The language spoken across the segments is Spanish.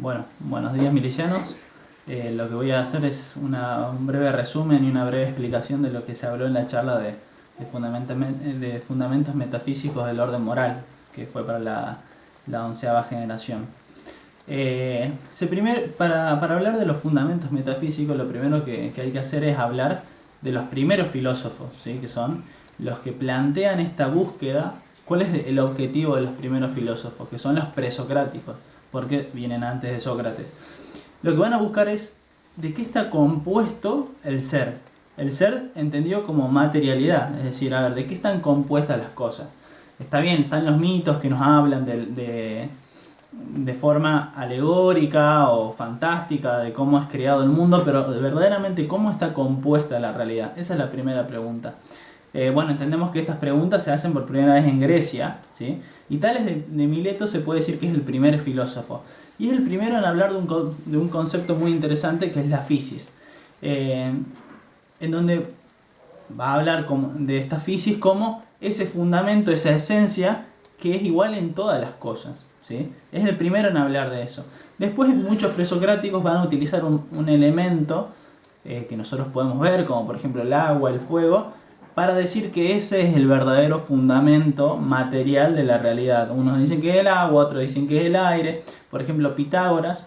Bueno, buenos días milicianos. Lo que voy a hacer es un breve resumen y una breve explicación de lo que se habló en la charla de fundamentos metafísicos del orden moral, que fue para la 11ª generación. Para hablar de los fundamentos metafísicos, lo primero que hay que hacer es hablar de los primeros filósofos, ¿sí? Que son los que plantean esta búsqueda. ¿Cuál es el objetivo de los primeros filósofos? Que son los presocráticos, porque vienen antes de Sócrates. Lo que van a buscar es de qué está compuesto el ser. El ser entendido como materialidad, es decir, a ver, de qué están compuestas las cosas. Está bien, están los mitos que nos hablan de forma alegórica o fantástica de cómo es creado el mundo, pero verdaderamente cómo está compuesta la realidad. Esa es la primera pregunta. Bueno, entendemos que estas preguntas se hacen por primera vez en Grecia, ¿sí? Y Tales de Mileto se puede decir que es el primer filósofo. Y es el primero en hablar de un concepto muy interesante que es la physis. En donde va a hablar de esta physis como ese fundamento, esa esencia que es igual en todas las cosas, ¿sí? Es el primero en hablar de eso. Después muchos presocráticos van a utilizar un elemento que nosotros podemos ver, como por ejemplo el agua, el fuego, para decir que ese es el verdadero fundamento material de la realidad. Unos dicen que es el agua, otros dicen que es el aire. Por ejemplo, Pitágoras,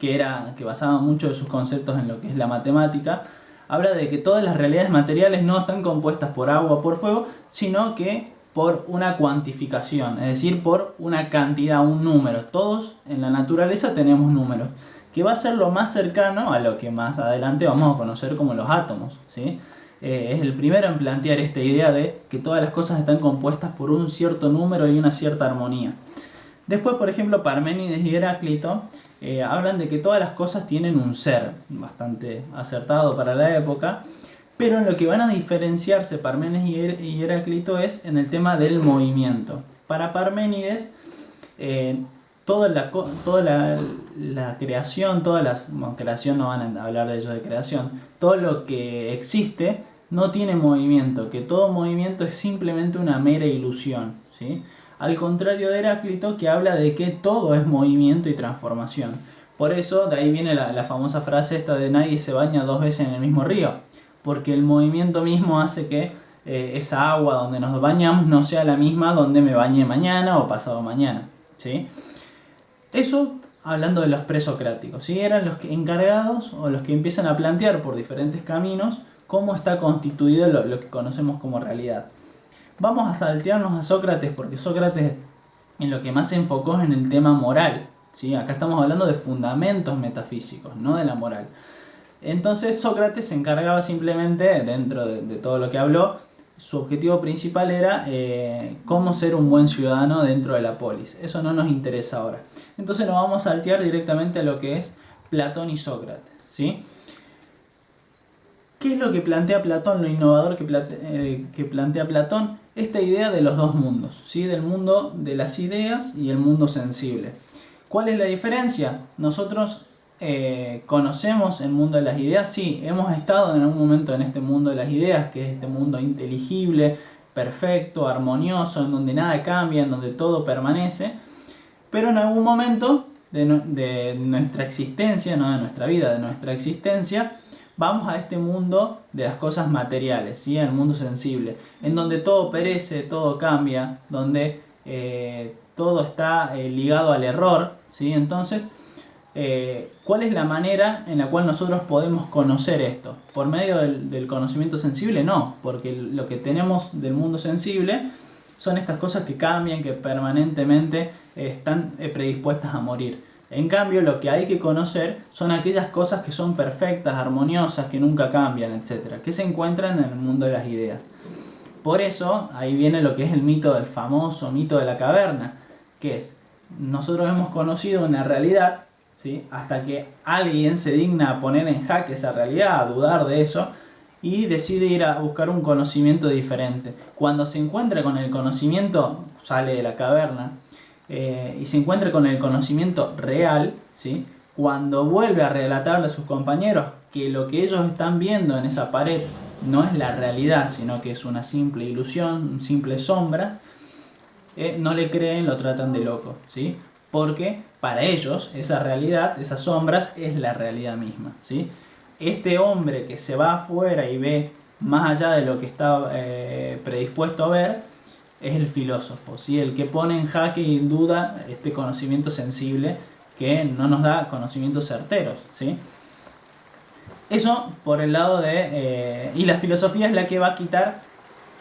que basaba mucho de sus conceptos en lo que es la matemática, habla de que todas las realidades materiales no están compuestas por agua o por fuego, sino que por una cuantificación, es decir, por una cantidad, un número. Todos en la naturaleza tenemos números, que va a ser lo más cercano a lo que más adelante vamos a conocer como los átomos, ¿sí? Es el primero en plantear esta idea de que todas las cosas están compuestas por un cierto número y una cierta armonía. Después, por ejemplo, Parménides y Heráclito hablan de que todas las cosas tienen un ser, bastante acertado para la época, pero en lo que van a diferenciarse Parménides y Heráclito es en el tema del movimiento. Para Parménides, toda la creación, creación no van a hablar de ellos de creación, todo lo que existe no tiene movimiento, que todo movimiento es simplemente una mera ilusión, ¿sí? Al contrario de Heráclito, que habla de que todo es movimiento y transformación. Por eso, de ahí viene la famosa frase esta de nadie se baña dos veces en el mismo río, porque el movimiento mismo hace que esa agua donde nos bañamos no sea la misma donde me bañe mañana o pasado mañana, ¿sí? Eso hablando de los presocráticos, ¿sí? Eran los encargados o los que empiezan a plantear por diferentes caminos cómo está constituido lo que conocemos como realidad. Vamos a saltearnos a Sócrates porque Sócrates en lo que más se enfocó es en el tema moral, ¿sí? Acá estamos hablando de fundamentos metafísicos, no de la moral. Entonces Sócrates se encargaba simplemente, dentro de todo lo que habló, su objetivo principal era cómo ser un buen ciudadano dentro de la polis. Eso no nos interesa ahora. Entonces nos vamos a saltear directamente a lo que es Platón y Sócrates, ¿sí? ¿Qué es lo que plantea Platón? Lo innovador que plantea Platón, esta idea de los dos mundos, ¿sí? Del mundo de las ideas y el mundo sensible. ¿Cuál es la diferencia? Nosotros conocemos el mundo de las ideas, sí, hemos estado en algún momento en este mundo de las ideas, que es este mundo inteligible, perfecto, armonioso, en donde nada cambia, en donde todo permanece, pero en algún momento de nuestra existencia, no de nuestra vida, de nuestra existencia, vamos a este mundo de las cosas materiales, ¿sí? El mundo sensible, en donde todo perece, todo cambia, donde todo está ligado al error, ¿sí? Entonces, ¿cuál es la manera en la cual nosotros podemos conocer esto? ¿Por medio del conocimiento sensible? No, porque lo que tenemos del mundo sensible son estas cosas que cambian, que permanentemente están predispuestas a morir. En cambio, lo que hay que conocer son aquellas cosas que son perfectas, armoniosas, que nunca cambian, etc., que se encuentran en el mundo de las ideas. Por eso, ahí viene lo que es el mito del famoso mito de la caverna, que es, nosotros hemos conocido una realidad, ¿sí? Hasta que alguien se digna a poner en jaque esa realidad, a dudar de eso, y decide ir a buscar un conocimiento diferente. Cuando se encuentra con el conocimiento, sale de la caverna, y se encuentra con el conocimiento real, ¿sí? Cuando vuelve a relatarle a sus compañeros que lo que ellos están viendo en esa pared no es la realidad, sino que es una simple ilusión, simples sombras, no le creen, lo tratan de loco, ¿sí? porque para ellos esa realidad, esas sombras, es la realidad misma, ¿sí? Este hombre que se va afuera y ve más allá de lo que está predispuesto a ver, es el filósofo, ¿sí? El que pone en jaque y en duda este conocimiento sensible que no nos da conocimientos certeros, ¿sí? Eso por el lado de... y la filosofía es la que va a quitar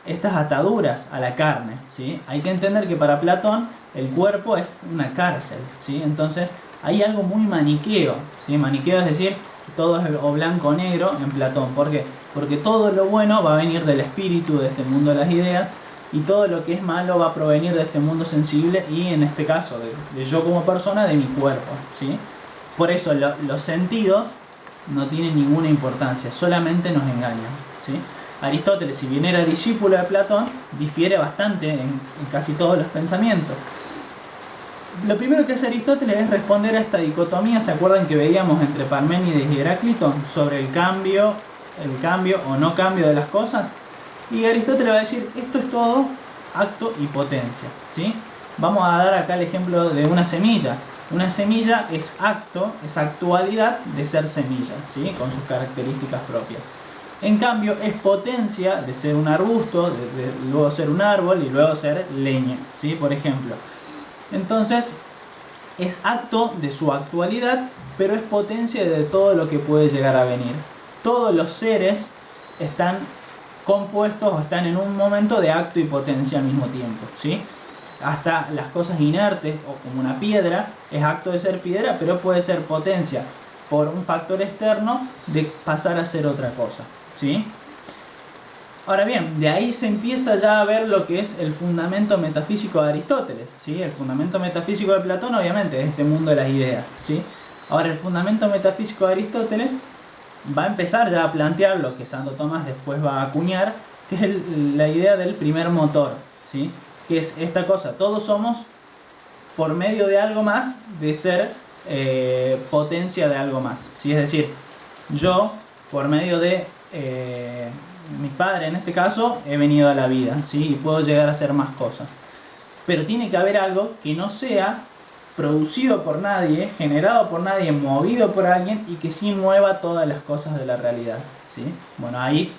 estas ataduras a la carne, ¿sí? Hay que entender que para Platón el cuerpo es una cárcel, ¿sí? Entonces hay algo muy maniqueo, ¿sí? Maniqueo es decir, todo es o blanco o negro en Platón. ¿Por qué? Porque todo lo bueno va a venir del espíritu, de este mundo de las ideas, y todo lo que es malo va a provenir de este mundo sensible y en este caso de yo como persona, de mi cuerpo, ¿sí? Por eso los sentidos no tienen ninguna importancia, solamente nos engañan, ¿sí? Aristóteles, si bien era discípulo de Platón, difiere bastante en casi todos los pensamientos. Lo primero que hace Aristóteles es responder a esta dicotomía. ¿Se acuerdan que veíamos entre Parménides y Heráclito sobre el cambio o no cambio de las cosas? Y Aristóteles va a decir, esto es todo acto y potencia, ¿sí? Vamos a dar acá el ejemplo de una semilla. Una semilla es acto, es actualidad de ser semilla, ¿sí? Con sus características propias. En cambio, es potencia de ser un arbusto, de luego ser un árbol y luego ser leña, ¿sí? Por ejemplo. Entonces, es acto de su actualidad, pero es potencia de todo lo que puede llegar a venir. Todos los seres están compuestos o están en un momento de acto y potencia al mismo tiempo, ¿sí? Hasta las cosas inertes, o como una piedra, es acto de ser piedra, pero puede ser potencia por un factor externo de pasar a ser otra cosa, ¿sí? Ahora bien, de ahí se empieza ya a ver lo que es el fundamento metafísico de Aristóteles, ¿sí? El fundamento metafísico de Platón, obviamente, es este mundo de las ideas, ¿sí? Ahora, el fundamento metafísico de Aristóteles va a empezar ya a plantear lo que Santo Tomás después va a acuñar, que es la idea del primer motor, ¿sí? Que es esta cosa, todos somos por medio de algo más, de ser potencia de algo más, ¿sí? Es decir, yo por medio de mi padre en este caso he venido a la vida, ¿sí? Y puedo llegar a hacer más cosas, pero tiene que haber algo que no sea producido por nadie, generado por nadie, movido por alguien y que sí mueva todas las cosas de la realidad, ¿sí? Bueno, ahí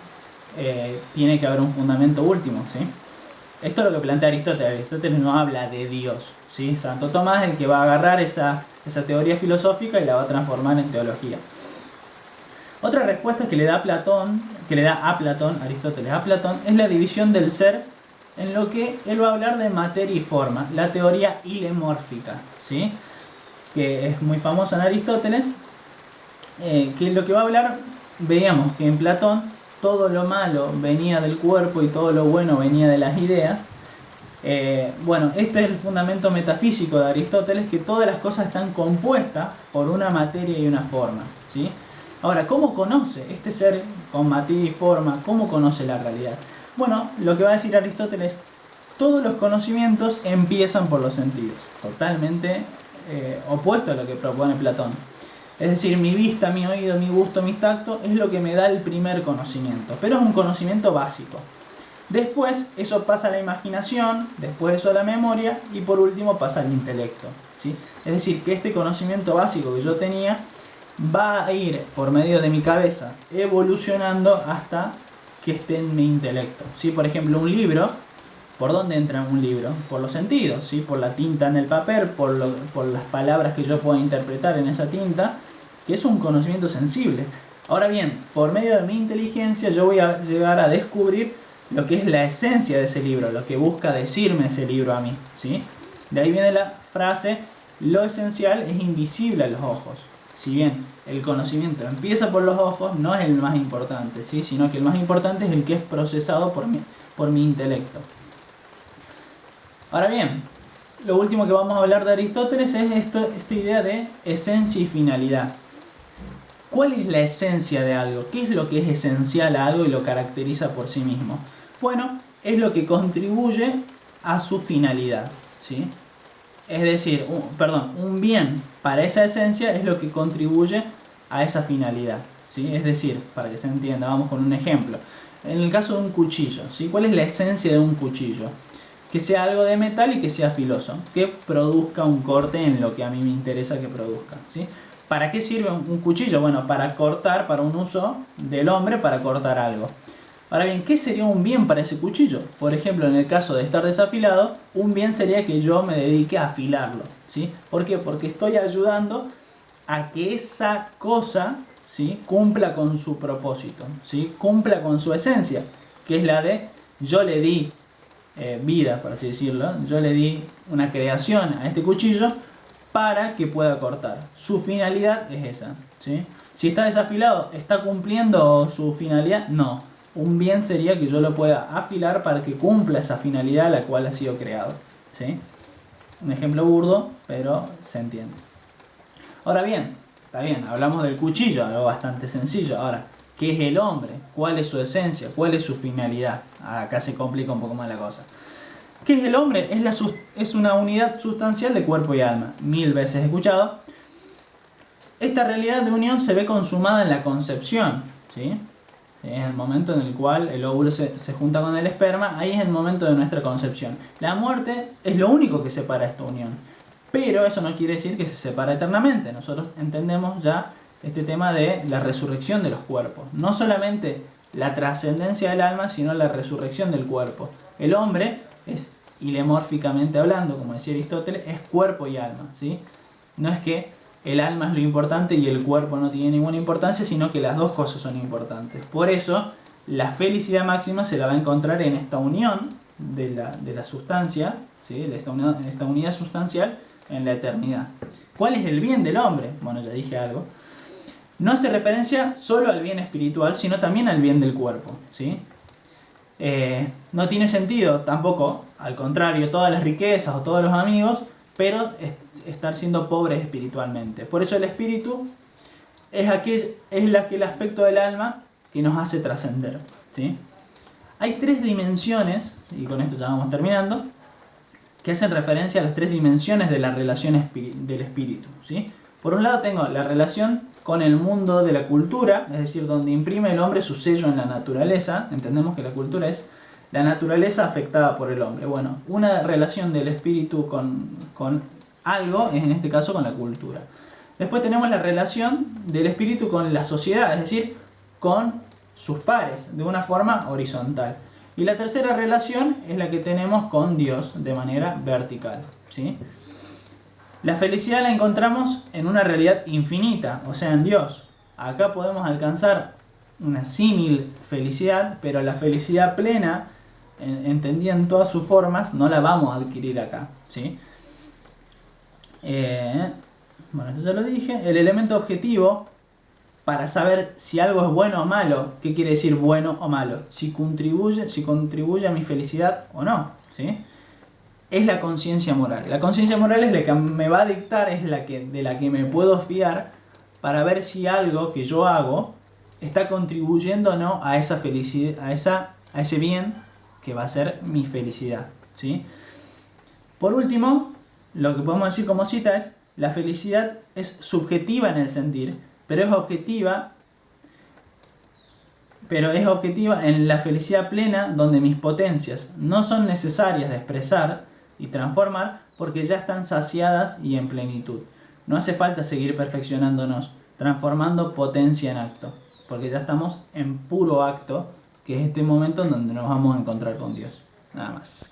tiene que haber un fundamento último, ¿sí? Esto es lo que plantea Aristóteles. Aristóteles no habla de Dios, ¿sí? Santo Tomás es el que va a agarrar esa teoría filosófica y la va a transformar en teología. Otra respuesta que le da a Platón, Aristóteles a Platón, es la división del ser, en lo que él va a hablar de materia y forma, la teoría hilemórfica, ¿sí? Que es muy famosa en Aristóteles, que lo que va a hablar, veíamos que en Platón todo lo malo venía del cuerpo y todo lo bueno venía de las ideas. Bueno, este es el fundamento metafísico de Aristóteles, que todas las cosas están compuestas por una materia y una forma, ¿sí? Ahora, ¿cómo conoce este ser con materia y forma? ¿Cómo conoce la realidad? Bueno, lo que va a decir Aristóteles, todos los conocimientos empiezan por los sentidos, totalmente opuesto a lo que propone Platón. Es decir, mi vista, mi oído, mi gusto, mi tacto es lo que me da el primer conocimiento, pero es un conocimiento básico. Después eso pasa a la imaginación, después eso a la memoria y por último pasa al intelecto, ¿sí? Es decir, que este conocimiento básico que yo tenía va a ir por medio de mi cabeza evolucionando hasta que esté en mi intelecto, ¿sí? Por ejemplo, un libro, ¿por dónde entra un libro? Por los sentidos, ¿sí? Por la tinta en el papel, por las palabras que yo puedo interpretar en esa tinta, que es un conocimiento sensible. Ahora bien, por medio de mi inteligencia yo voy a llegar a descubrir lo que es la esencia de ese libro, lo que busca decirme ese libro a mí, ¿sí? De ahí viene la frase, lo esencial es invisible a los ojos. Si bien el conocimiento empieza por los ojos, no es el más importante, ¿sí? Sino que el más importante es el que es procesado por mi intelecto. Ahora bien, lo último que vamos a hablar de Aristóteles es esta idea de esencia y finalidad. ¿Cuál es la esencia de algo? ¿Qué es lo que es esencial a algo y lo caracteriza por sí mismo? Bueno, es lo que contribuye a su finalidad, ¿sí? Es decir, un bien para esa esencia es lo que contribuye a esa finalidad, ¿sí? Es decir, para que se entienda, vamos con un ejemplo. En el caso de un cuchillo, ¿sí? ¿Cuál es la esencia de un cuchillo? que sea algo de metal y que sea filoso, que produzca un corte en lo que a mí me interesa que produzca, ¿sí? ¿Para qué sirve un cuchillo? Bueno, para cortar, para un uso del hombre, para cortar algo. Ahora bien, ¿qué sería un bien para ese cuchillo? Por ejemplo, en el caso de estar desafilado, un bien sería que yo me dedique a afilarlo, ¿sí? ¿Por qué? Porque estoy ayudando a que esa cosa, ¿sí?, cumpla con su propósito, ¿sí?, cumpla con su esencia, que es la de yo le di vida, por así decirlo, yo le di una creación a este cuchillo para que pueda cortar. Su finalidad es esa, ¿sí? Si está desafilado, ¿está cumpliendo su finalidad? No. Un bien sería que yo lo pueda afilar para que cumpla esa finalidad a la cual ha sido creado, ¿sí? Un ejemplo burdo, pero se entiende. Ahora bien, está bien, hablamos del cuchillo, algo bastante sencillo. Ahora, ¿qué es el hombre? ¿Cuál es su esencia? ¿Cuál es su finalidad? Acá se complica un poco más la cosa. ¿Qué es el hombre? Es una unidad sustancial de cuerpo y alma. 1000 veces escuchado. Esta realidad de unión se ve consumada en la concepción, ¿sí? Es el momento en el cual el óvulo se junta con el esperma. Ahí es el momento de nuestra concepción. La muerte es lo único que separa esta unión. Pero eso no quiere decir que se separa eternamente. Nosotros entendemos ya este tema de la resurrección de los cuerpos. No solamente la trascendencia del alma, sino la resurrección del cuerpo. El hombre es, ilemórficamente hablando, como decía Aristóteles, es cuerpo y alma, ¿sí? No es que el alma es lo importante y el cuerpo no tiene ninguna importancia, sino que las dos cosas son importantes. Por eso, la felicidad máxima se la va a encontrar en esta unión de la sustancia, ¿sí?, esta unidad sustancial en la eternidad. ¿Cuál es el bien del hombre? Bueno, ya dije algo. No hace referencia solo al bien espiritual, sino también al bien del cuerpo, ¿sí? No tiene sentido tampoco, al contrario, todas las riquezas o todos los amigos, pero estar siendo pobres espiritualmente. Por eso el espíritu es el aspecto del alma que nos hace trascender, ¿sí? Hay 3 dimensiones, y con esto ya vamos terminando, que hacen referencia a las 3 dimensiones de la relación del espíritu, ¿sí? Por un lado tengo la relación con el mundo de la cultura, es decir, donde imprime el hombre su sello en la naturaleza. Entendemos que la cultura es la naturaleza afectada por el hombre. Bueno, una relación del espíritu con algo es en este caso con la cultura. Después tenemos la relación del espíritu con la sociedad, es decir, con sus pares, de una forma horizontal. Y la tercera relación es la que tenemos con Dios, de manera vertical, ¿sí? La felicidad la encontramos en una realidad infinita, o sea, en Dios. Acá podemos alcanzar una símil felicidad, pero la felicidad plena, entendida en todas sus formas, no la vamos a adquirir acá, ¿sí? Bueno, esto ya lo dije. El elemento objetivo para saber si algo es bueno o malo, ¿qué quiere decir bueno o malo? Si contribuye a mi felicidad o no, ¿sí? Es la conciencia moral. La conciencia moral es la que me va a dictar, es de la que me puedo fiar para ver si algo que yo hago está contribuyendo o no a esa felicidad, a ese bien que va a ser mi felicidad, ¿sí? Por último, lo que podemos decir como cita es: la felicidad es subjetiva en el sentir, pero es objetiva en la felicidad plena, donde mis potencias no son necesarias de expresar y transformar porque ya están saciadas y en plenitud. No hace falta seguir perfeccionándonos, transformando potencia en acto, porque ya estamos en puro acto, que es este momento en donde nos vamos a encontrar con Dios. Nada más.